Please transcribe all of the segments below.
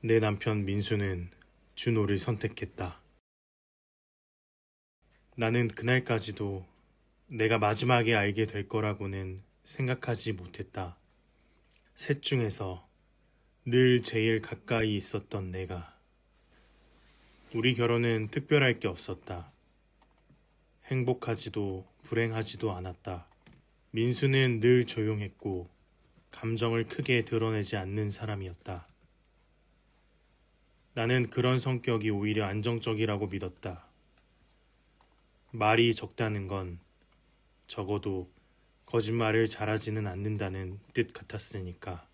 내 남편 민수는 준호를 선택했다. 나는 그날까지도 내가 마지막에 알게 될 거라고는 생각하지 못했다. 셋 중에서 늘 제일 가까이 있었던 내가. 우리 결혼은 특별할 게 없었다. 행복하지도 불행하지도 않았다. 민수는 늘 조용했고 감정을 크게 드러내지 않는 사람이었다. 나는 그런 성격이 오히려 안정적이라고 믿었다. 말이 적다는 건 적어도 거짓말을 잘하지는 않는다는 뜻 같았으니까.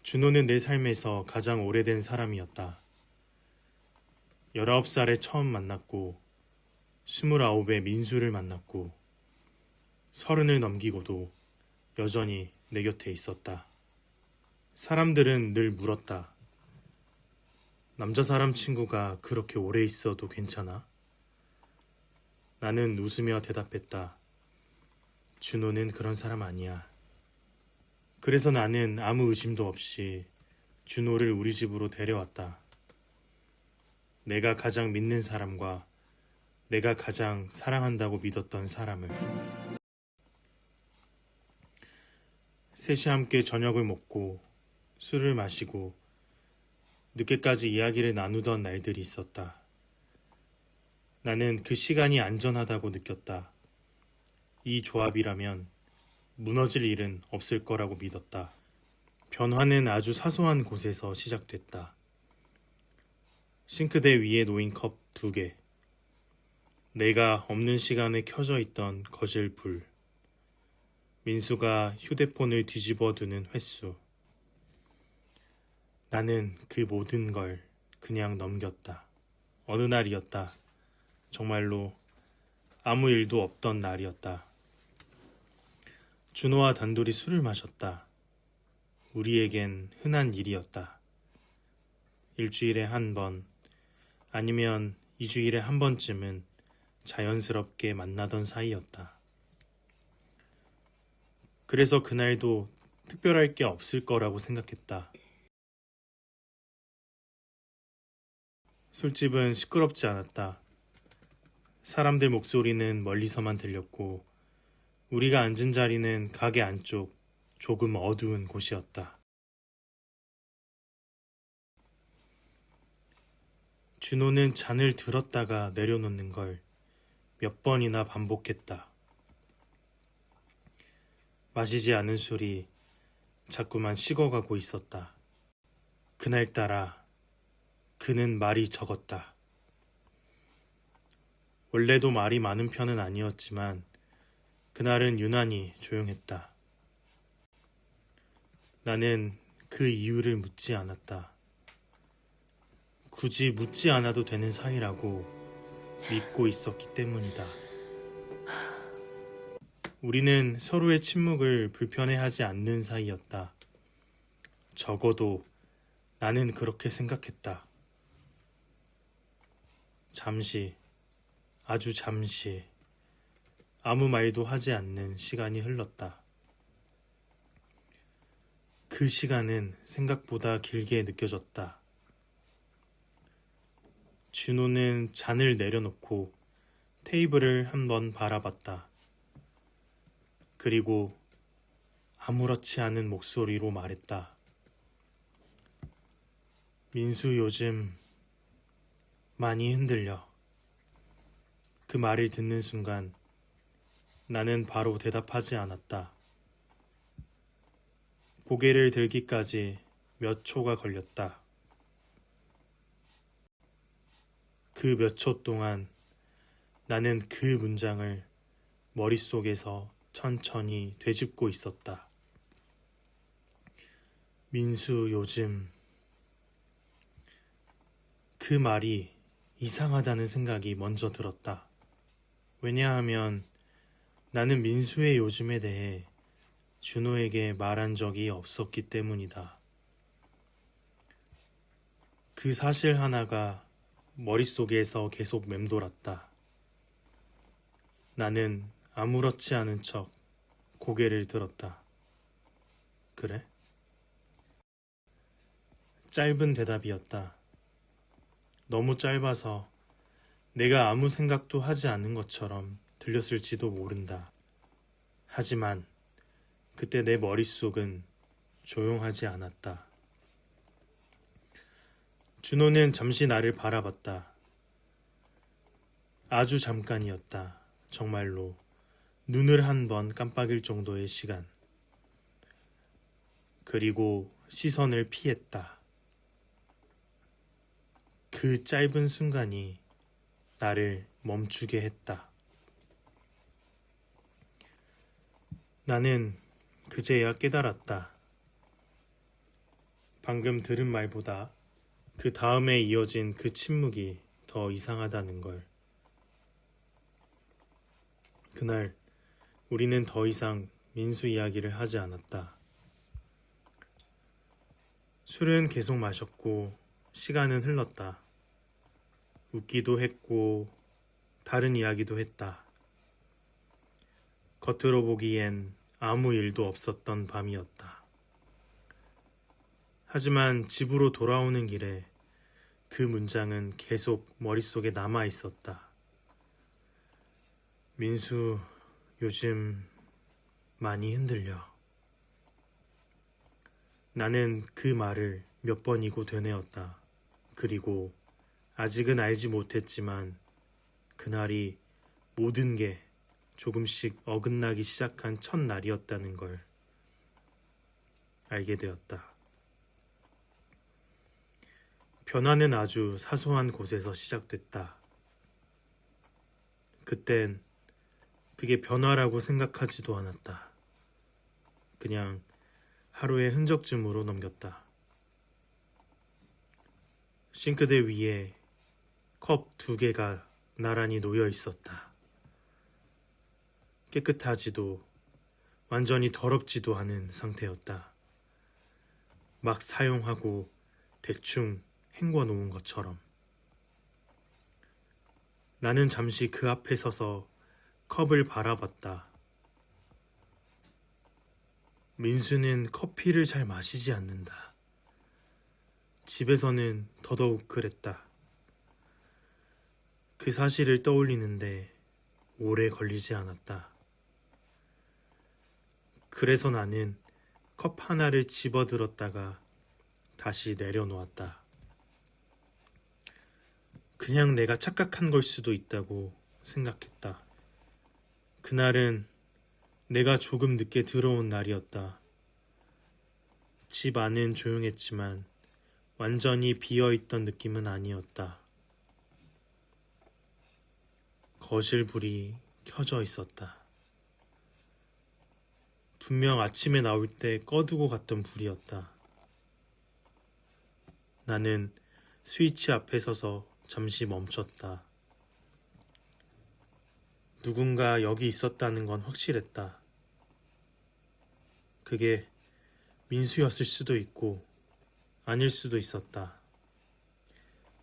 준호는 내 삶에서 가장 오래된 사람이었다. 19살에 처음 만났고 29에 민수를 만났고 30을 넘기고도 여전히 내 곁에 있었다. 사람들은 늘 물었다. 남자 사람 친구가 그렇게 오래 있어도 괜찮아? 나는 웃으며 대답했다. 준호는 그런 사람 아니야. 그래서 나는 아무 의심도 없이 준호를 우리 집으로 데려왔다. 내가 가장 믿는 사람과 내가 가장 사랑한다고 믿었던 사람을. 셋이 함께 저녁을 먹고 술을 마시고 늦게까지 이야기를 나누던 날들이 있었다. 나는 그 시간이 안전하다고 느꼈다. 이 조합이라면 무너질 일은 없을 거라고 믿었다. 변화는 아주 사소한 곳에서 시작됐다. 싱크대 위에 놓인 컵 2개. 내가 없는 시간에 켜져 있던 거실 불. 민수가 휴대폰을 뒤집어 두는 횟수. 나는 그 모든 걸 그냥 넘겼다. 어느 날이었다. 정말로 아무 일도 없던 날이었다. 준호와 단둘이 술을 마셨다. 우리에겐 흔한 일이었다. 일주일에 한 번, 아니면 2주일에 한 번쯤은 자연스럽게 만나던 사이였다. 그래서 그날도 특별할 게 없을 거라고 생각했다. 술집은 시끄럽지 않았다. 사람들 목소리는 멀리서만 들렸고 우리가 앉은 자리는 가게 안쪽 조금 어두운 곳이었다. 준호는 잔을 들었다가 내려놓는 걸 몇 번이나 반복했다. 마시지 않은 술이 자꾸만 식어가고 있었다. 그날따라 그는 말이 적었다. 원래도 말이 많은 편은 아니었지만 그날은 유난히 조용했다. 나는 그 이유를 묻지 않았다. 굳이 묻지 않아도 되는 사이라고 믿고 있었기 때문이다. 우리는 서로의 침묵을 불편해하지 않는 사이였다. 적어도 나는 그렇게 생각했다. 잠시, 아주 잠시, 아무 말도 하지 않는 시간이 흘렀다. 그 시간은 생각보다 길게 느껴졌다. 준호는 잔을 내려놓고 테이블을 한번 바라봤다. 그리고 아무렇지 않은 목소리로 말했다. 민수 요즘 많이 흔들려. 그 말을 듣는 순간 나는 바로 대답하지 않았다. 고개를 들기까지 몇 초가 걸렸다. 그 몇 초 동안 나는 그 문장을 머릿속에서 천천히 되짚고 있었다. 민수 요즘. 그 말이 이상하다는 생각이 먼저 들었다. 왜냐하면 나는 민수의 요즘에 대해 준호에게 말한 적이 없었기 때문이다. 그 사실 하나가 머릿속에서 계속 맴돌았다. 나는 아무렇지 않은 척 고개를 들었다. 그래? 짧은 대답이었다. 너무 짧아서 내가 아무 생각도 하지 않는 것처럼 들렸을지도 모른다. 하지만 그때 내 머릿속은 조용하지 않았다. 준호는 잠시 나를 바라봤다. 아주 잠깐이었다. 정말로 눈을 한 번 깜빡일 정도의 시간. 그리고 시선을 피했다. 그 짧은 순간이 나를 멈추게 했다. 나는 그제야 깨달았다. 방금 들은 말보다 그 다음에 이어진 그 침묵이 더 이상하다는 걸. 그날 우리는 더 이상 민수 이야기를 하지 않았다. 술은 계속 마셨고 시간은 흘렀다. 웃기도 했고 다른 이야기도 했다. 겉으로 보기엔 아무 일도 없었던 밤이었다. 하지만 집으로 돌아오는 길에 그 문장은 계속 머릿속에 남아 있었다. 민수, 요즘 많이 흔들려. 나는 그 말을 몇 번이고 되뇌었다. 그리고 아직은 알지 못했지만 그날이 모든 게 조금씩 어긋나기 시작한 첫날이었다는 걸 알게 되었다. 변화는 아주 사소한 곳에서 시작됐다. 그땐 그게 변화라고 생각하지도 않았다. 그냥 하루의 흔적쯤으로 넘겼다. 싱크대 위에 컵 2개가 나란히 놓여 있었다. 깨끗하지도 완전히 더럽지도 않은 상태였다. 막 사용하고 대충 헹궈 놓은 것처럼. 나는 잠시 그 앞에 서서 컵을 바라봤다. 민수는 커피를 잘 마시지 않는다. 집에서는 더더욱 그랬다. 그 사실을 떠올리는데 오래 걸리지 않았다. 그래서 나는 컵 하나를 집어들었다가 다시 내려놓았다. 그냥 내가 착각한 걸 수도 있다고 생각했다. 그날은 내가 조금 늦게 들어온 날이었다. 집 안은 조용했지만 완전히 비어있던 느낌은 아니었다. 거실 불이 켜져 있었다. 분명 아침에 나올 때 꺼두고 갔던 불이었다. 나는 스위치 앞에 서서 잠시 멈췄다. 누군가 여기 있었다는 건 확실했다. 그게 민수였을 수도 있고 아닐 수도 있었다.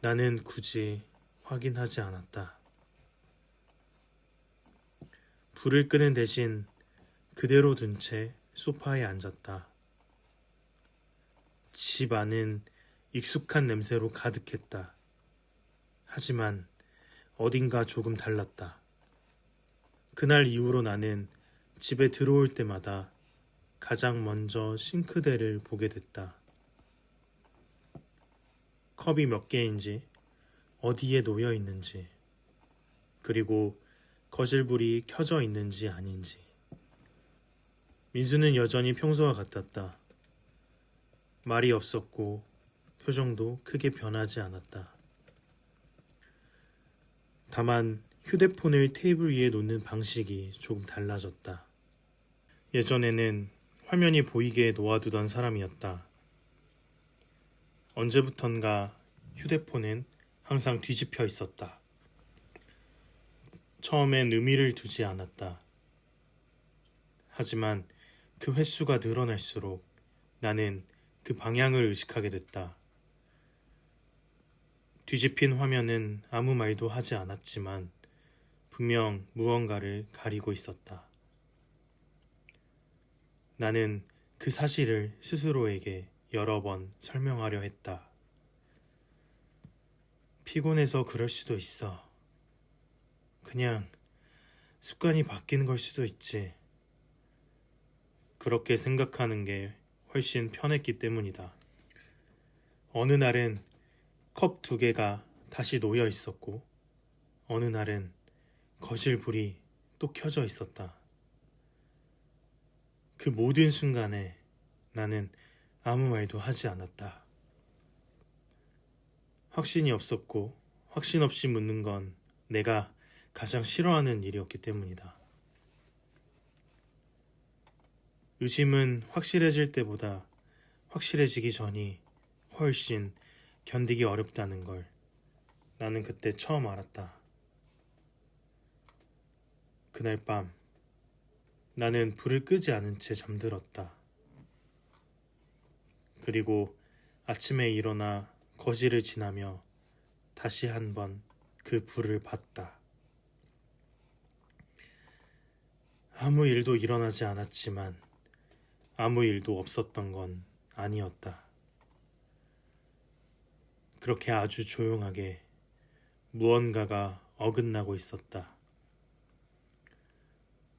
나는 굳이 확인하지 않았다. 불을 끄는 대신 그대로 둔 채 소파에 앉았다. 집 안은 익숙한 냄새로 가득했다. 하지만 어딘가 조금 달랐다. 그날 이후로 나는 집에 들어올 때마다 가장 먼저 싱크대를 보게 됐다. 컵이 몇 개인지, 어디에 놓여 있는지, 그리고 거실불이 켜져 있는지 아닌지. 민수는 여전히 평소와 같았다. 말이 없었고 표정도 크게 변하지 않았다. 다만 휴대폰을 테이블 위에 놓는 방식이 조금 달라졌다. 예전에는 화면이 보이게 놓아두던 사람이었다. 언제부턴가 휴대폰은 항상 뒤집혀 있었다. 처음엔 의미를 두지 않았다. 하지만 그 횟수가 늘어날수록 나는 그 방향을 의식하게 됐다. 뒤집힌 화면은 아무 말도 하지 않았지만 분명 무언가를 가리고 있었다. 나는 그 사실을 스스로에게 여러 번 설명하려 했다. 피곤해서 그럴 수도 있어. 그냥 습관이 바뀌는 걸 수도 있지. 그렇게 생각하는 게 훨씬 편했기 때문이다. 어느 날은 컵 2개가 다시 놓여 있었고, 어느 날은 거실 불이 또 켜져 있었다. 그 모든 순간에 나는 아무 말도 하지 않았다. 확신이 없었고, 확신 없이 묻는 건 내가 가장 싫어하는 일이었기 때문이다. 의심은 확실해질 때보다 확실해지기 전이 훨씬 견디기 어렵다는 걸 나는 그때 처음 알았다. 그날 밤 나는 불을 끄지 않은 채 잠들었다. 그리고 아침에 일어나 거실을 지나며 다시 한번 그 불을 봤다. 아무 일도 일어나지 않았지만 아무 일도 없었던 건 아니었다. 그렇게 아주 조용하게 무언가가 어긋나고 있었다.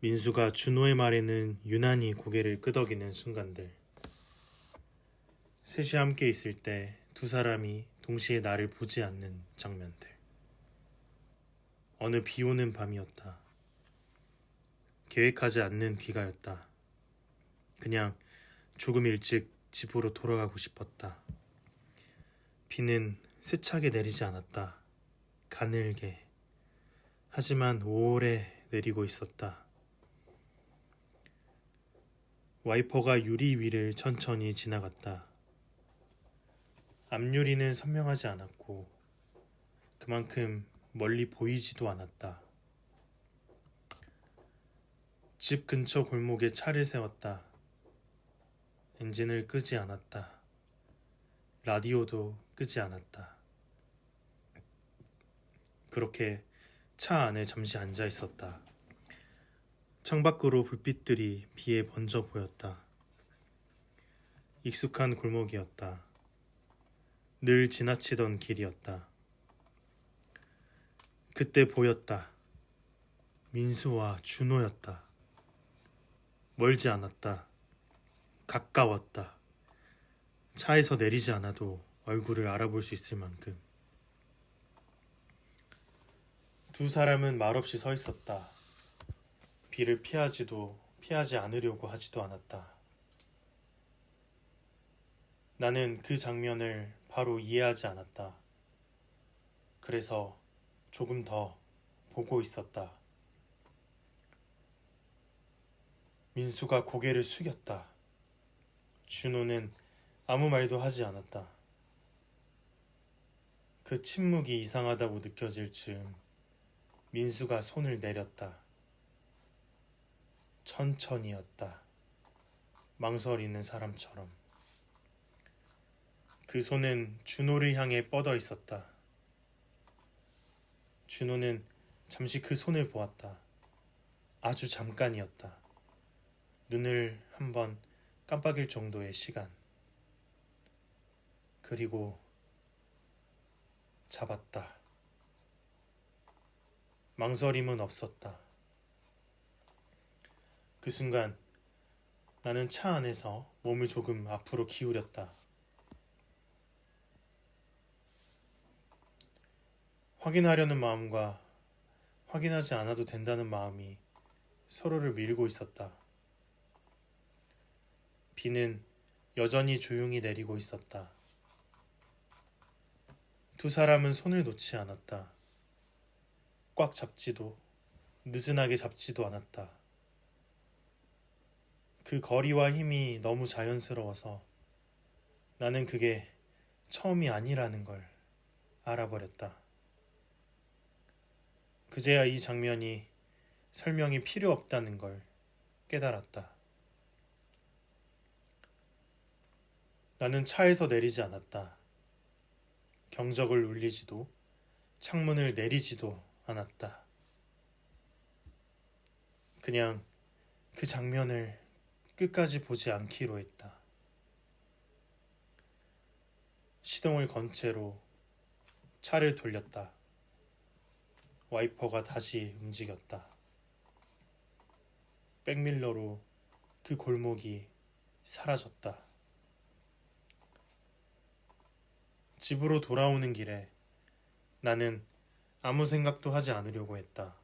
민수가 준호의 말에는 유난히 고개를 끄덕이는 순간들. 셋이 함께 있을 때 두 사람이 동시에 나를 보지 않는 장면들. 어느 비 오는 밤이었다. 계획하지 않는 비가였다. 그냥 조금 일찍 집으로 돌아가고 싶었다. 비는 세차게 내리지 않았다. 가늘게. 하지만 오래 내리고 있었다. 와이퍼가 유리 위를 천천히 지나갔다. 앞유리는 선명하지 않았고 그만큼 멀리 보이지도 않았다. 집 근처 골목에 차를 세웠다. 엔진을 끄지 않았다. 라디오도 끄지 않았다. 그렇게 차 안에 잠시 앉아 있었다. 창밖으로 불빛들이 비에 번져 보였다. 익숙한 골목이었다. 늘 지나치던 길이었다. 그때 보였다. 민수와 준호였다. 멀지 않았다. 가까웠다. 차에서 내리지 않아도 얼굴을 알아볼 수 있을 만큼. 두 사람은 말없이 서 있었다. 비를 피하지 않으려고 하지도 않았다. 나는 그 장면을 바로 이해하지 않았다. 그래서 조금 더 보고 있었다. 민수가 고개를 숙였다. 준호는 아무 말도 하지 않았다. 그 침묵이 이상하다고 느껴질 즈음 민수가 손을 내렸다. 천천히였다. 망설이는 사람처럼. 그 손은 준호를 향해 뻗어 있었다. 준호는 잠시 그 손을 보았다. 아주 잠깐이었다. 눈을 한번 깜빡일 정도의 시간. 그리고 잡았다. 망설임은 없었다. 그 순간 나는 차 안에서 몸을 조금 앞으로 기울였다. 확인하려는 마음과 확인하지 않아도 된다는 마음이 서로를 밀고 있었다. 비는 여전히 조용히 내리고 있었다. 두 사람은 손을 놓지 않았다. 꽉 잡지도 느슨하게 잡지도 않았다. 그 거리와 힘이 너무 자연스러워서 나는 그게 처음이 아니라는 걸 알아버렸다. 그제야 이 장면이 설명이 필요 없다는 걸 깨달았다. 나는 차에서 내리지 않았다. 경적을 울리지도 창문을 내리지도 않았다. 그냥 그 장면을 끝까지 보지 않기로 했다. 시동을 건 채로 차를 돌렸다. 와이퍼가 다시 움직였다. 백밀러로 그 골목이 사라졌다. 집으로 돌아오는 길에 나는 아무 생각도 하지 않으려고 했다.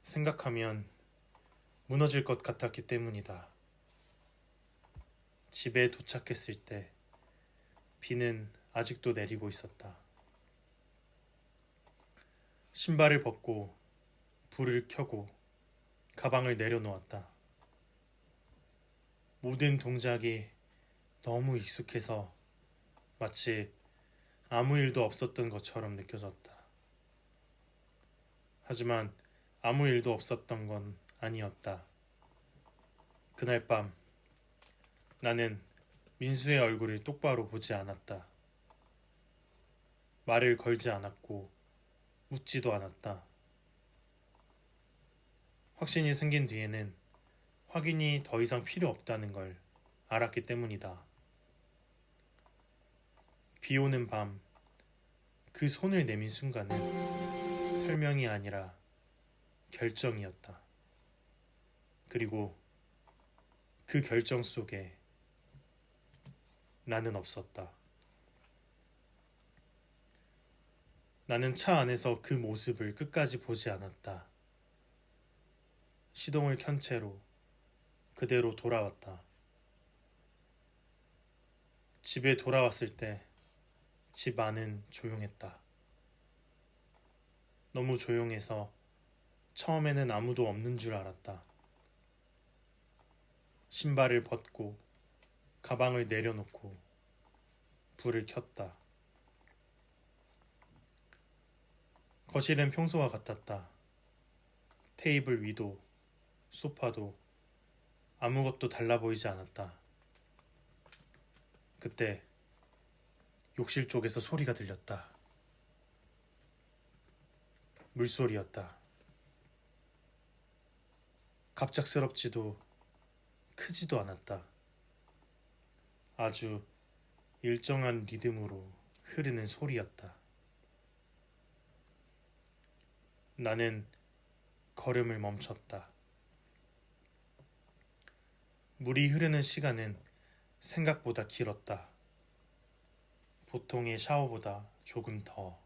생각하면 무너질 것 같았기 때문이다. 집에 도착했을 때 비는 아직도 내리고 있었다. 신발을 벗고 불을 켜고 가방을 내려놓았다. 모든 동작이 너무 익숙해서 마치 아무 일도 없었던 것처럼 느껴졌다. 하지만 아무 일도 없었던 건 아니었다. 그날 밤 나는 민수의 얼굴을 똑바로 보지 않았다. 말을 걸지 않았고 묻지도 않았다. 확신이 생긴 뒤에는 확인이 더 이상 필요 없다는 걸 알았기 때문이다. 비 오는 밤, 그 손을 내민 순간은 설명이 아니라 결정이었다. 그리고 그 결정 속에 나는 없었다. 나는 차 안에서 그 모습을 끝까지 보지 않았다. 시동을 켠 채로 그대로 돌아왔다. 집에 돌아왔을 때 집 안은 조용했다. 너무 조용해서 처음에는 아무도 없는 줄 알았다. 신발을 벗고 가방을 내려놓고 불을 켰다. 거실은 평소와 같았다. 테이블 위도 소파도 아무것도 달라 보이지 않았다. 그때 욕실 쪽에서 소리가 들렸다. 물소리였다. 갑작스럽지도 크지도 않았다. 아주 일정한 리듬으로 흐르는 소리였다. 나는 걸음을 멈췄다. 물이 흐르는 시간은 생각보다 길었다. 보통의 샤워보다 조금 더.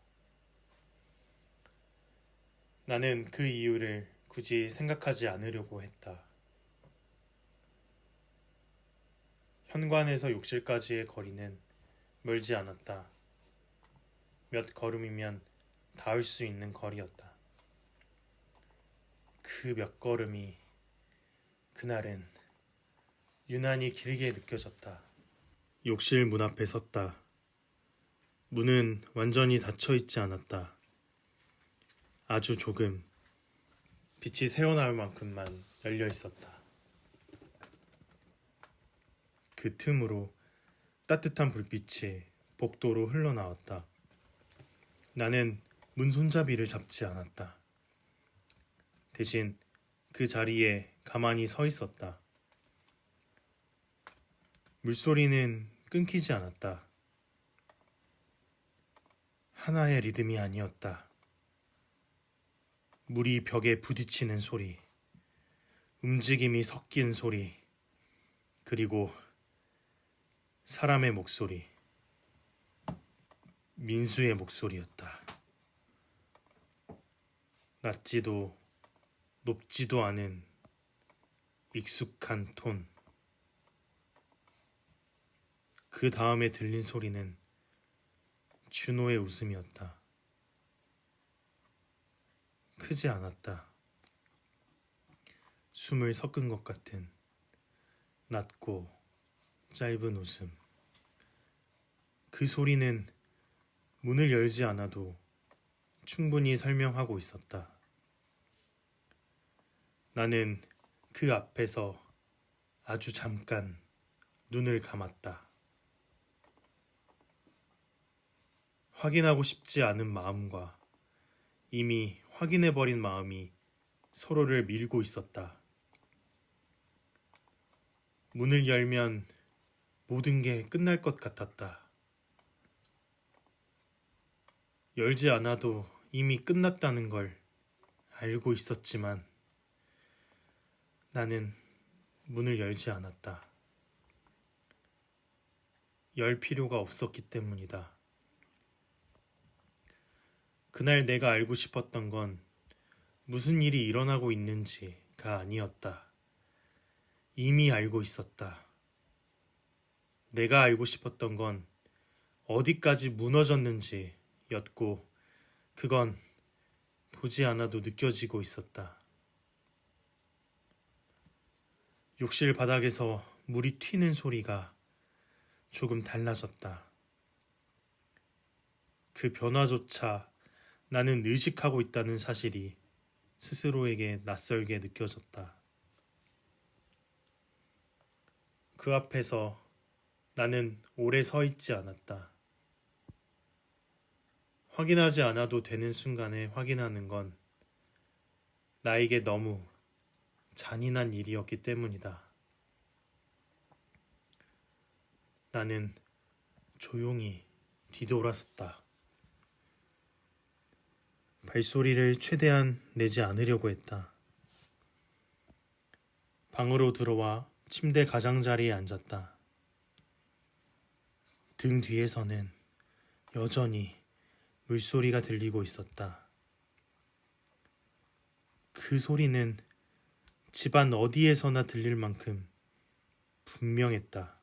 나는 그 이유를 굳이 생각하지 않으려고 했다. 현관에서 욕실까지의 거리는 멀지 않았다. 몇 걸음이면 닿을 수 있는 거리였다. 그 몇 걸음이 그날은 유난히 길게 느껴졌다. 욕실 문 앞에 섰다. 문은 완전히 닫혀 있지 않았다. 아주 조금 빛이 새어나올 만큼만 열려 있었다. 그 틈으로 따뜻한 불빛이 복도로 흘러나왔다. 나는 문 손잡이를 잡지 않았다. 대신 그 자리에 가만히 서 있었다. 물소리는 끊기지 않았다. 하나의 리듬이 아니었다. 물이 벽에 부딪히는 소리, 움직임이 섞인 소리, 그리고 사람의 목소리, 민수의 목소리였다. 낮지도 높지도 않은 익숙한 톤. 그 다음에 들린 소리는 준호의 웃음이었다. 크지 않았다. 숨을 섞은 것 같은 낮고 짧은 웃음. 그 소리는 문을 열지 않아도 충분히 설명하고 있었다. 나는 그 앞에서 아주 잠깐 눈을 감았다. 확인하고 싶지 않은 마음과 이미 확인해버린 마음이 서로를 밀고 있었다. 문을 열면 모든 게 끝날 것 같았다. 열지 않아도 이미 끝났다는 걸 알고 있었지만 나는 문을 열지 않았다. 열 필요가 없었기 때문이다. 그날 내가 알고 싶었던 건 무슨 일이 일어나고 있는지가 아니었다. 이미 알고 있었다. 내가 알고 싶었던 건 어디까지 무너졌는지였고, 그건 보지 않아도 느껴지고 있었다. 욕실 바닥에서 물이 튀는 소리가 조금 달라졌다. 그 변화조차 나는 의식하고 있다는 사실이 스스로에게 낯설게 느껴졌다. 그 앞에서 나는 오래 서 있지 않았다. 확인하지 않아도 되는 순간에 확인하는 건 나에게 너무 잔인한 일이었기 때문이다. 나는 조용히 뒤돌아섰다. 발소리를 최대한 내지 않으려고 했다. 방으로 들어와 침대 가장자리에 앉았다. 등 뒤에서는 여전히 물소리가 들리고 있었다. 그 소리는 집안 어디에서나 들릴 만큼 분명했다.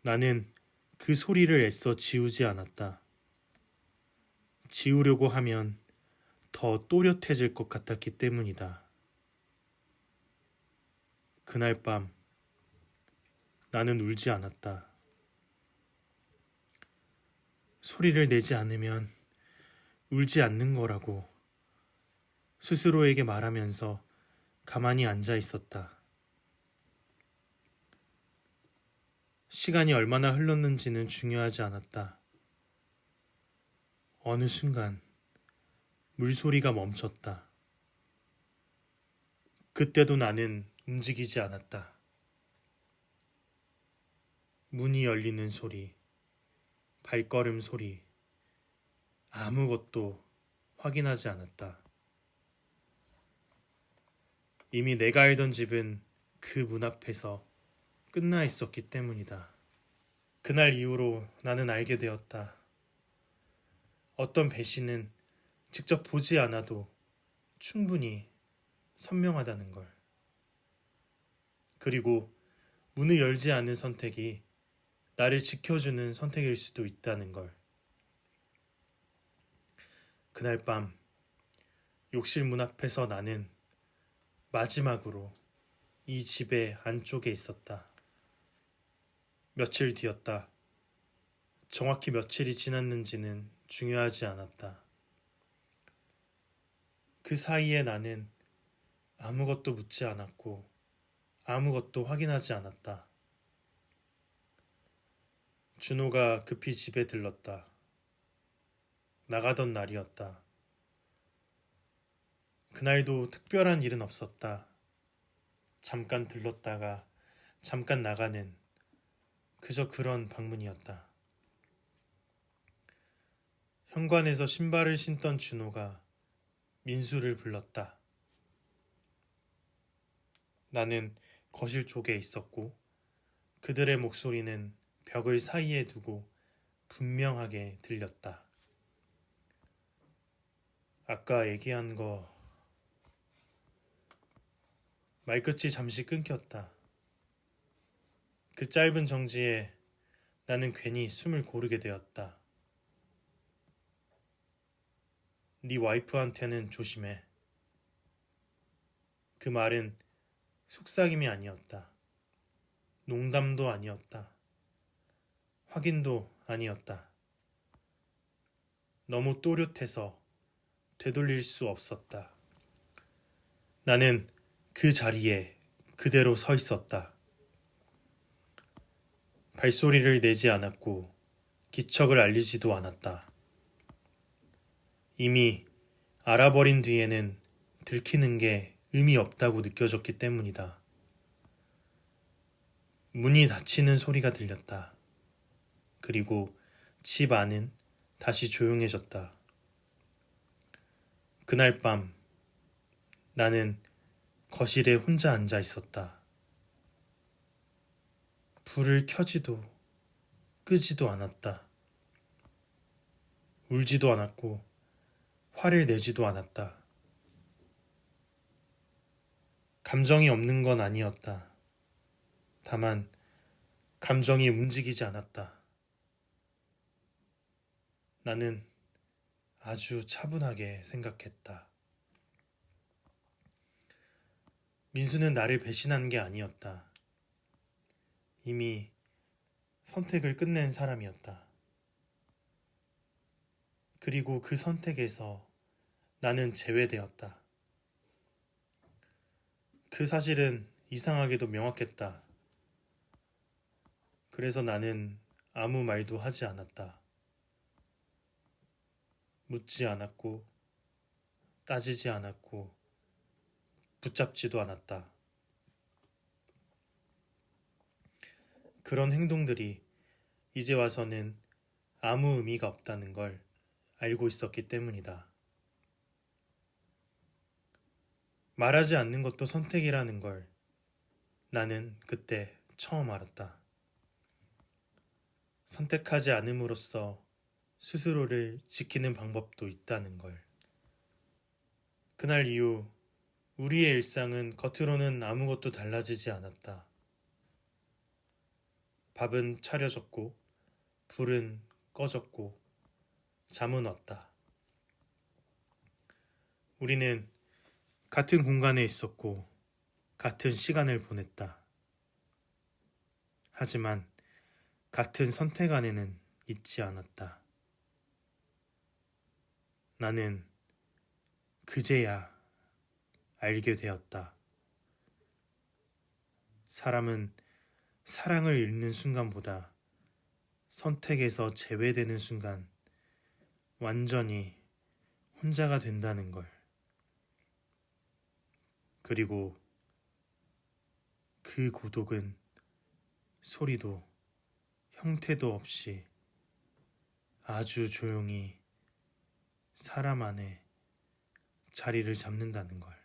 나는 그 소리를 애써 지우지 않았다. 지우려고 하면 더 또렷해질 것 같았기 때문이다. 그날 밤 나는 울지 않았다. 소리를 내지 않으면 울지 않는 거라고 스스로에게 말하면서 가만히 앉아 있었다. 시간이 얼마나 흘렀는지는 중요하지 않았다. 어느 순간 물소리가 멈췄다. 그때도 나는 움직이지 않았다. 문이 열리는 소리, 발걸음 소리, 아무것도 확인하지 않았다. 이미 내가 알던 집은 그 문 앞에서 끝나 있었기 때문이다. 그날 이후로 나는 알게 되었다. 어떤 배신은 직접 보지 않아도 충분히 선명하다는 걸. 그리고 문을 열지 않는 선택이 나를 지켜주는 선택일 수도 있다는 걸. 그날 밤 욕실 문 앞에서 나는 마지막으로 이 집의 안쪽에 있었다. 며칠 뒤였다. 정확히 며칠이 지났는지는 중요하지 않았다. 그 사이에 나는 아무것도 묻지 않았고 아무것도 확인하지 않았다. 준호가 급히 집에 들렀다. 나가던 날이었다. 그날도 특별한 일은 없었다. 잠깐 들렀다가 잠깐 나가는 그저 그런 방문이었다. 현관에서 신발을 신던 준호가 민수를 불렀다. 나는 거실 쪽에 있었고 그들의 목소리는 벽을 사이에 두고 분명하게 들렸다. 아까 얘기한 거... 말끝이 잠시 끊겼다. 그 짧은 정지에 나는 괜히 숨을 고르게 되었다. 네 와이프한테는 조심해. 그 말은 속삭임이 아니었다. 농담도 아니었다. 확인도 아니었다. 너무 또렷해서 되돌릴 수 없었다. 나는 그 자리에 그대로 서 있었다. 발소리를 내지 않았고 기척을 알리지도 않았다. 이미 알아버린 뒤에는 들키는 게 의미 없다고 느껴졌기 때문이다. 문이 닫히는 소리가 들렸다. 그리고 집 안은 다시 조용해졌다. 그날 밤 나는 거실에 혼자 앉아 있었다. 불을 켜지도 끄지도 않았다. 울지도 않았고 화를 내지도 않았다. 감정이 없는 건 아니었다. 다만 감정이 움직이지 않았다. 나는 아주 차분하게 생각했다. 민수는 나를 배신한 게 아니었다. 이미 선택을 끝낸 사람이었다. 그리고 그 선택에서 나는 제외되었다. 그 사실은 이상하게도 명확했다. 그래서 나는 아무 말도 하지 않았다. 묻지 않았고, 따지지 않았고, 붙잡지도 않았다. 그런 행동들이 이제 와서는 아무 의미가 없다는 걸 알고 있었기 때문이다. 말하지 않는 것도 선택이라는 걸 나는 그때 처음 알았다. 선택하지 않음으로써 스스로를 지키는 방법도 있다는 걸. 그날 이후 우리의 일상은 겉으로는 아무것도 달라지지 않았다. 밥은 차려졌고, 불은 꺼졌고, 잠은 왔다. 우리는 같은 공간에 있었고, 같은 시간을 보냈다. 하지만 같은 선택 안에는 있지 않았다. 나는 그제야 알게 되었다. 사람은 사랑을 잃는 순간보다 선택에서 제외되는 순간 완전히 혼자가 된다는 걸. 그리고 그 고독은 소리도 형태도 없이 아주 조용히 사람 안에 자리를 잡는다는 걸.